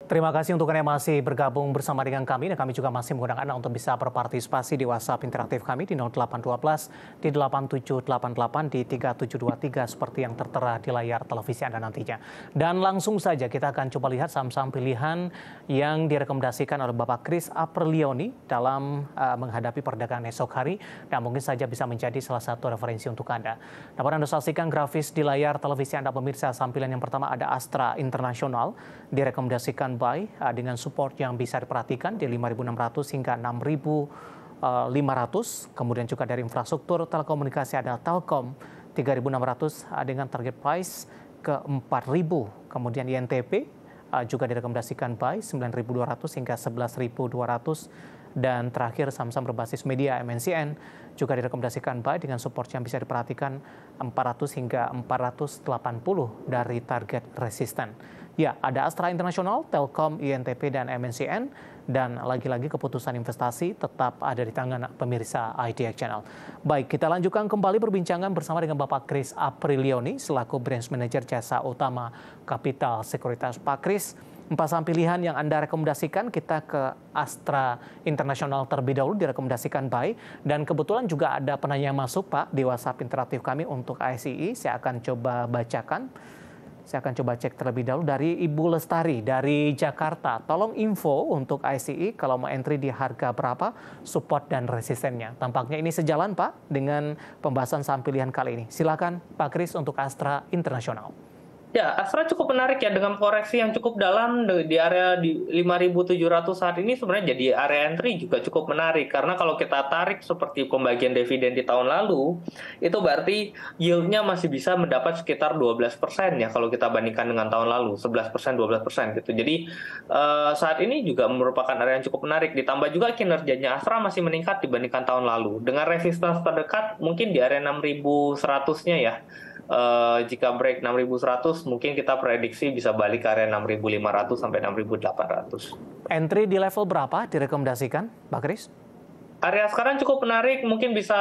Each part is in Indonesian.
Terima kasih untuk Anda yang masih bergabung bersama dengan kami dan kami juga masih mengundang Anda untuk bisa berpartisipasi di WhatsApp interaktif kami di 0812 di 8788 di 3723 seperti yang tertera di layar televisi Anda nantinya. Dan langsung saja kita akan coba lihat saham-saham pilihan yang direkomendasikan oleh Bapak Chris Aprilioni dalam menghadapi perdagangan esok hari dan mungkin saja bisa menjadi salah satu referensi untuk Anda. Dapat Anda saksikan grafis di layar televisi Anda pemirsa. Saham pilihan yang pertama ada Astra International direkomendasikan buy dengan support yang bisa diperhatikan di 5.600 hingga 6.500. Kemudian juga dari infrastruktur telekomunikasi ada Telkom 3.600 dengan target price ke 4.000. Kemudian INTP juga direkomendasikan buy 9.200 hingga 11.200. Dan terakhir saham-saham berbasis media MNCN juga direkomendasikan buy dengan support yang bisa diperhatikan 400 hingga 480 dari target resisten. Ya, ada Astra International, Telkom, INTP, dan MNCN. Dan lagi-lagi keputusan investasi tetap ada di tangan pemirsa IDX Channel. Baik, kita lanjutkan kembali perbincangan bersama dengan Bapak Chris Aprilioni selaku Branch Manager Jasa Utama Capital Sekuritas. Pak Chris, 4 saham pilihan yang Anda rekomendasikan, kita ke Astra International terlebih dahulu direkomendasikan buy. Dan kebetulan juga ada penanya yang masuk Pak di WhatsApp interaktif kami untuk ASII. Saya akan coba bacakan. Saya akan coba cek terlebih dahulu dari Ibu Lestari dari Jakarta. Tolong info untuk ICI kalau mau entry di harga berapa, support dan resistennya. Tampaknya ini sejalan Pak dengan pembahasan saham pilihan kali ini. Silakan Pak Kris untuk Astra International. Ya, Astra cukup menarik ya dengan koreksi yang cukup dalam di area di 5.700 saat ini sebenarnya jadi area entry juga cukup menarik karena kalau kita tarik seperti pembagian dividen di tahun lalu itu berarti yield-nya masih bisa mendapat sekitar 12% ya kalau kita bandingkan dengan tahun lalu 11% 12% gitu. Jadi saat ini juga merupakan area yang cukup menarik ditambah juga kinerjanya Astra masih meningkat dibandingkan tahun lalu dengan resistance terdekat mungkin di area 6.100-nya ya. Jika break 6.100 mungkin kita prediksi bisa balik ke area 6.500 sampai 6.800. Entry di level berapa direkomendasikan Pak Kris? Area sekarang cukup menarik, mungkin bisa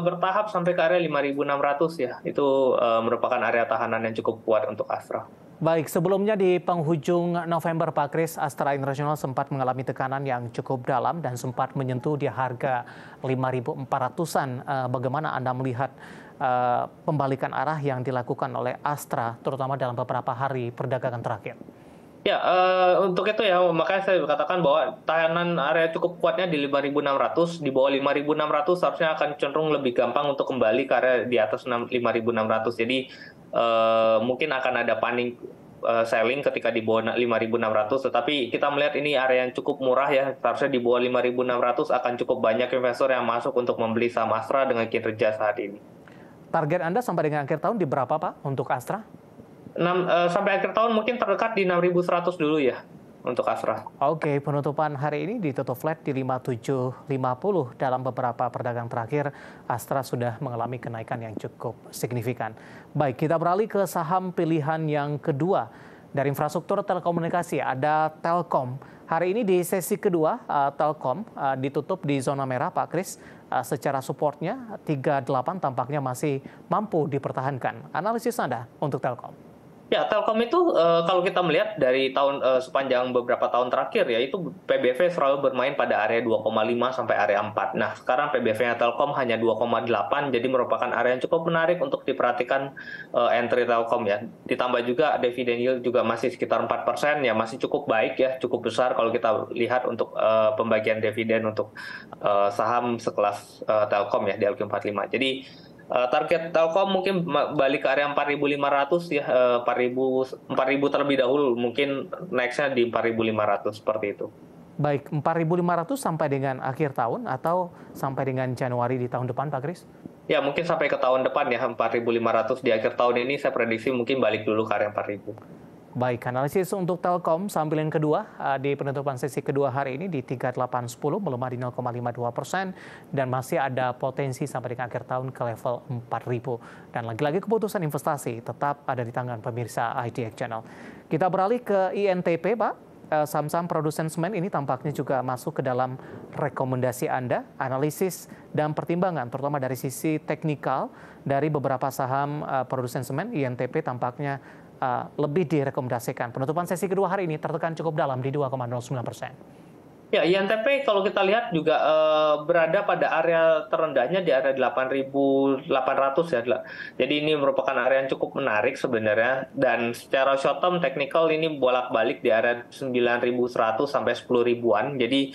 bertahap sampai ke area 5.600 ya. Itu merupakan area tahanan yang cukup kuat untuk Astra. Baik, sebelumnya di penghujung November Pak Kris, Astra International sempat mengalami tekanan yang cukup dalam dan sempat menyentuh di harga 5.400-an. Bagaimana Anda melihat pembalikan arah yang dilakukan oleh Astra, terutama dalam beberapa hari perdagangan terakhir? Ya, untuk itu ya, makanya saya katakan bahwa tahanan area cukup kuatnya di 5.600, di bawah 5.600 seharusnya akan cenderung lebih gampang untuk kembali ke area di atas 5.600. Jadi mungkin akan ada panik selling ketika di bawah 5.600, tetapi kita melihat ini area yang cukup murah ya, seharusnya di bawah 5.600 akan cukup banyak investor yang masuk untuk membeli saham Astra dengan kinerja saat ini. Target Anda sampai dengan akhir tahun di berapa Pak untuk Astra? Sampai akhir tahun mungkin terdekat di 6.100 dulu ya untuk Astra. Oke, penutupan hari ini ditutup flat di 5750. Dalam beberapa perdagangan terakhir, Astra sudah mengalami kenaikan yang cukup signifikan. Baik, kita beralih ke saham pilihan yang kedua. Dari infrastruktur telekomunikasi ada Telkom. Hari ini di sesi kedua, Telkom ditutup di zona merah Pak Kris. Secara supportnya 38 tampaknya masih mampu dipertahankan. Analisis Anda untuk Telkom? Ya, Telkom itu kalau kita melihat dari sepanjang beberapa tahun terakhir ya itu PBV selalu bermain pada area 2,5 sampai area 4. Nah, sekarang PBV-nya Telkom hanya 2,8 jadi merupakan area yang cukup menarik untuk diperhatikan entry Telkom ya. Ditambah juga dividen yield juga masih sekitar 4% ya, masih cukup baik ya, cukup besar kalau kita lihat untuk pembagian dividen untuk saham sekelas Telkom ya di LQ45. Jadi target Telkom mungkin balik ke area 4.500 ya, 4.000 terlebih dahulu, mungkin nextnya di 4.500 seperti itu. Baik, 4.500 sampai dengan akhir tahun atau sampai dengan Januari di tahun depan Pak Kris? Ya mungkin sampai ke tahun depan ya, 4.500 di akhir tahun ini saya prediksi mungkin balik dulu ke area 4.000. Baik, analisis untuk Telkom saham pilihan kedua di penutupan sesi kedua hari ini di 3810 melemah di 0,52% dan masih ada potensi sampai dengan akhir tahun ke level 4.000. Dan lagi-lagi keputusan investasi tetap ada di tangan pemirsa IDX Channel. Kita beralih ke INTP Pak. Saham-saham produsen semen ini tampaknya juga masuk ke dalam rekomendasi Anda, analisis dan pertimbangan, terutama dari sisi teknikal dari beberapa saham produsen semen. INTP tampaknya lebih direkomendasikan. Penutupan sesi kedua hari ini tertekan cukup dalam di 2,09%. Ya, INTP kalau kita lihat juga berada pada area terendahnya di area 8.800 ya. Jadi ini merupakan area yang cukup menarik sebenarnya. Dan secara short term technical ini bolak-balik di area 9.100 sampai 10.000-an. Jadi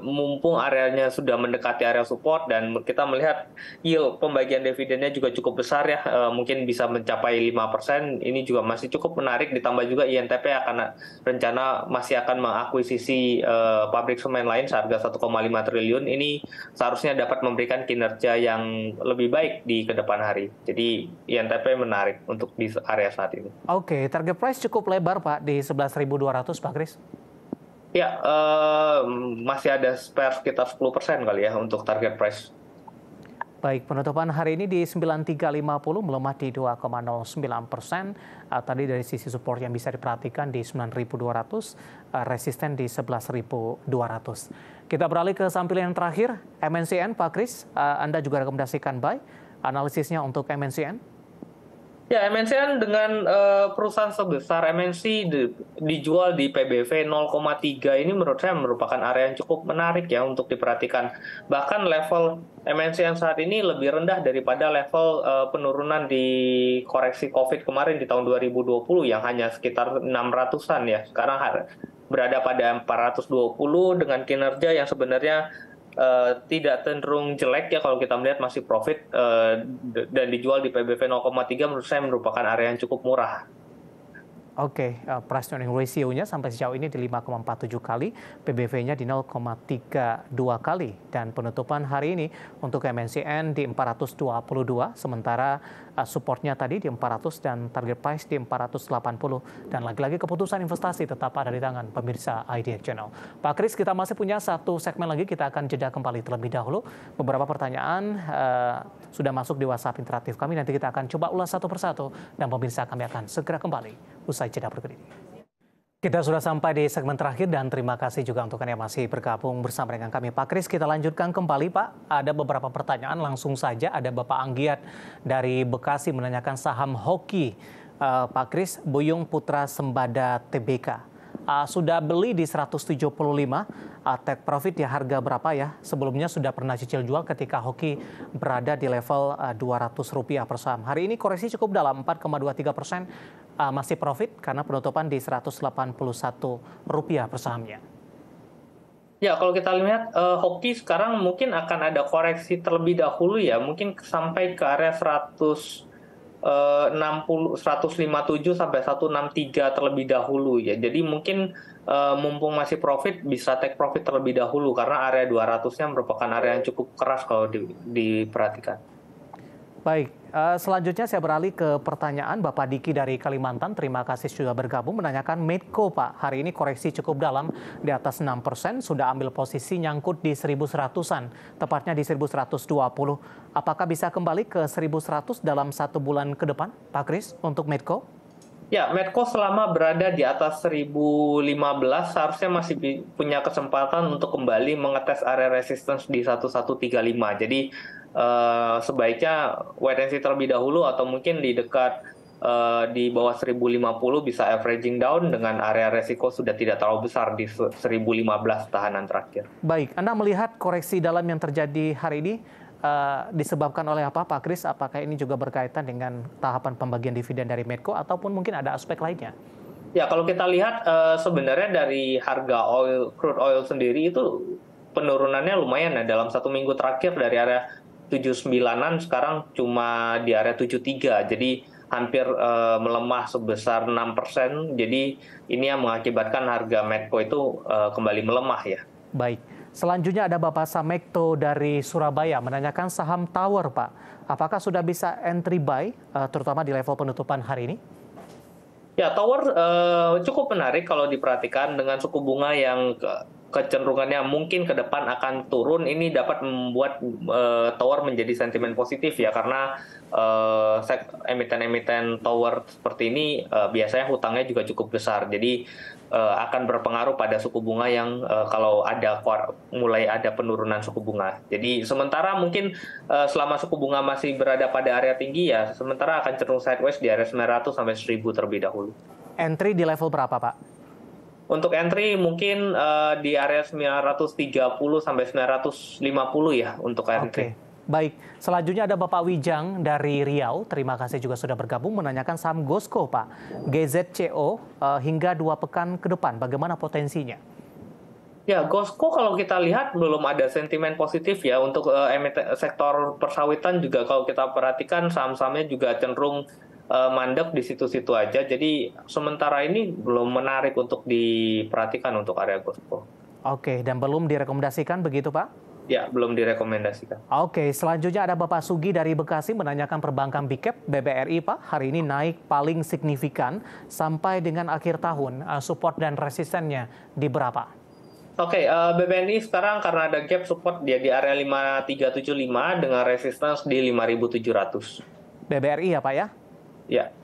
mumpung areanya sudah mendekati area support dan kita melihat yield pembagian dividennya juga cukup besar ya, mungkin bisa mencapai 5%. Ini juga masih cukup menarik, ditambah juga INTP akan rencana masih akan mengakuisisi pabrik semen lain seharga 1,5 triliun. Ini seharusnya dapat memberikan kinerja yang lebih baik di kedepan hari. Jadi INTP menarik untuk di area saat ini. Oke, target price cukup lebar Pak di 11.200 Pak Kris. Ya, masih ada spare sekitar 10% kali ya untuk target price. Baik, penutupan hari ini di 9350 melemah di 2,09%. Tadi dari sisi support yang bisa diperhatikan di 9.200, resisten di 11.200. Kita beralih ke samping yang terakhir, MNCN Pak Kris. Anda juga rekomendasikan buy. Analisisnya untuk MNCN? Ya, MNCN dengan perusahaan sebesar MNC dijual di PBV 0,3 ini menurut saya merupakan area yang cukup menarik ya untuk diperhatikan. Bahkan level MNCN saat ini lebih rendah daripada level penurunan di koreksi COVID kemarin di tahun 2020 yang hanya sekitar 600-an ya. Sekarang berada pada 420 dengan kinerja yang sebenarnya tidak cenderung jelek ya kalau kita melihat masih profit dan dijual di PBV 0,3 menurut saya merupakan area yang cukup murah. Oke, price earning ratio-nya sampai sejauh ini di 5,47 kali, PBV-nya di 0,32 kali, dan penutupan hari ini untuk MNCN di 422, sementara supportnya tadi di 400 dan target price di 480, dan lagi-lagi keputusan investasi tetap ada di tangan pemirsa IDX Channel. Pak Kris, kita masih punya satu segmen lagi, kita akan jeda kembali terlebih dahulu. Beberapa pertanyaan sudah masuk di WhatsApp interaktif kami, nanti kita akan coba ulas satu persatu, dan pemirsa kami akan segera kembali usai jeda berikut ini. Kita sudah sampai di segmen terakhir dan terima kasih juga untuk Anda yang masih bergabung bersama dengan kami. Pak Kris, kita lanjutkan kembali Pak. Ada beberapa pertanyaan langsung saja. Ada Bapak Anggiat dari Bekasi menanyakan saham Hoki. Pak Kris, Buyung Putra Sembada Tbk. Sudah beli di 175, take profit di harga berapa ya? Sebelumnya sudah pernah cicil jual ketika Hoki berada di level Rp200 per saham. Hari ini koreksi cukup dalam 4,23%, masih profit karena penutupan di Rp181 per sahamnya. Ya, kalau kita lihat Hoki sekarang mungkin akan ada koreksi terlebih dahulu ya, mungkin sampai ke area 157 sampai 163 terlebih dahulu ya. Jadi mungkin mumpung masih profit bisa take profit terlebih dahulu karena area 200-nya merupakan area yang cukup keras kalau diperhatikan. Baik, selanjutnya saya beralih ke pertanyaan Bapak Diki dari Kalimantan. Terima kasih sudah bergabung, menanyakan Medco Pak. Hari ini koreksi cukup dalam di atas 6%, sudah ambil posisi nyangkut di 1.100-an, tepatnya di 1.120. Apakah bisa kembali ke 1.100 dalam 1 bulan ke depan, Pak Kris, untuk Medco? Ya, Medco selama berada di atas 1015 seharusnya masih punya kesempatan untuk kembali mengetes area resistance di 1135. Jadi sebaiknya wait and see terlebih dahulu atau mungkin di dekat di bawah 1050 bisa averaging down dengan area resiko sudah tidak terlalu besar di 1015 tahanan terakhir. Baik, Anda melihat koreksi dalam yang terjadi hari ini disebabkan oleh apa Pak Kris? Apakah ini juga berkaitan dengan tahapan pembagian dividen dari Medco ataupun mungkin ada aspek lainnya? Ya, kalau kita lihat sebenarnya dari harga crude oil sendiri itu penurunannya lumayan ya. Dalam 1 minggu terakhir dari area 79-an sekarang cuma di area 73. Jadi hampir melemah sebesar 6%. Jadi ini yang mengakibatkan harga Medco itu kembali melemah ya. Baik. Selanjutnya ada Bapak Samekto dari Surabaya menanyakan saham Tower, Pak. Apakah sudah bisa entry buy, terutama di level penutupan hari ini? Ya, Tower cukup menarik kalau diperhatikan dengan suku bunga yang kecenderungannya mungkin ke depan akan turun, ini dapat membuat tower menjadi sentimen positif ya, karena emiten-emiten tower seperti ini biasanya hutangnya juga cukup besar, jadi akan berpengaruh pada suku bunga yang kalau mulai ada penurunan suku bunga. Jadi sementara mungkin selama suku bunga masih berada pada area tinggi ya, sementara akan cenderung sideways di area 900 sampai 1000 terlebih dahulu. Entry di level berapa, Pak? Untuk entry mungkin di area 930 sampai 950 ya untuk entry. Oke. Baik, selanjutnya ada Bapak Wijang dari Riau. Terima kasih juga sudah bergabung menanyakan saham Gosco, Pak. GZCO hingga 2 pekan ke depan, bagaimana potensinya? Ya, Gosco kalau kita lihat belum ada sentimen positif ya untuk sektor persawitan juga kalau kita perhatikan saham-sahamnya juga cenderung mandek di situ-situ aja. Jadi sementara ini belum menarik untuk diperhatikan untuk area Gosco. Oke, dan belum direkomendasikan begitu, Pak? Ya, belum direkomendasikan. Oke, selanjutnya ada Bapak Sugi dari Bekasi menanyakan perbankan Big Cap BBRI, Pak. Hari ini naik paling signifikan sampai dengan akhir tahun. Support dan resistennya di berapa? Oke, BBNI sekarang karena ada gap support dia di area 5375 dengan resistance di 5700. BBRI ya, Pak ya? Ya.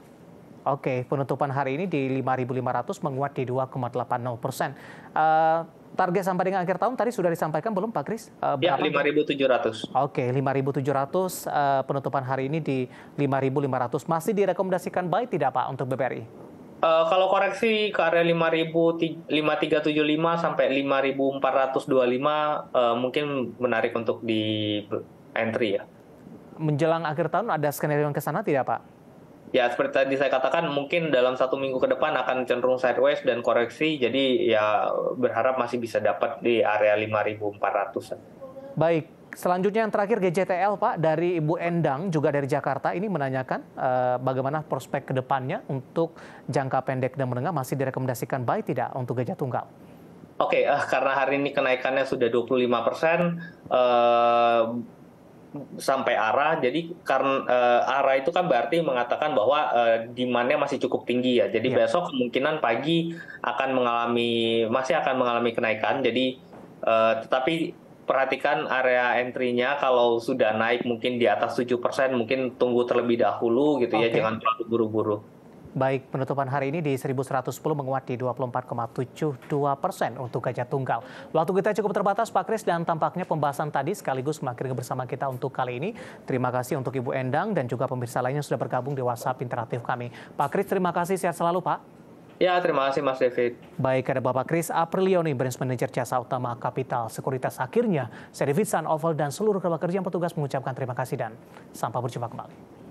Oke, penutupan hari ini di 5.500 menguat di 2,80%. Target sampai dengan akhir tahun tadi sudah disampaikan belum, Pak Kris? Ya, 5.700. Oke, 5.700 penutupan hari ini di 5.500. Masih direkomendasikan buy tidak, Pak, untuk BBRI? Kalau koreksi ke area 5375 sampai 5425 mungkin menarik untuk di entry ya. Menjelang akhir tahun ada skenario yang ke sana tidak, Pak? Ya, seperti tadi saya katakan, mungkin dalam 1 minggu ke depan akan cenderung sideways dan koreksi, jadi ya berharap masih bisa dapat di area 5.400. Baik, selanjutnya yang terakhir GJTL, Pak, dari Ibu Endang, juga dari Jakarta, ini menanyakan bagaimana prospek ke depannya untuk jangka pendek dan menengah, masih direkomendasikan buy tidak untuk Gajah Tunggal? Oke, karena hari ini kenaikannya sudah 25%, sampai arah, jadi karena arah itu kan berarti mengatakan bahwa demand-nya masih cukup tinggi ya. Jadi besok kemungkinan pagi masih akan mengalami kenaikan. Jadi tetapi perhatikan area entry-nya, kalau sudah naik mungkin di atas 7%, mungkin tunggu terlebih dahulu gitu ya, jangan terlalu buru-buru. Baik, penutupan hari ini di 1110 menguat di 24,72% untuk Gajah Tunggal. Waktu kita cukup terbatas, Pak Kris, dan tampaknya pembahasan tadi sekaligus mengakhiri bersama kita untuk kali ini. Terima kasih untuk Ibu Endang dan juga pemirsa lainnya sudah bergabung di WhatsApp interaktif kami. Pak Kris, terima kasih, sehat selalu, Pak. Ya, terima kasih Mas David. Baik, ada Bapak Kris Aprilioni, Branch Manager Jasa Utama Kapital Sekuritas. Akhirnya, saya David San Oval dan seluruh kerja yang petugas mengucapkan terima kasih dan sampai berjumpa kembali.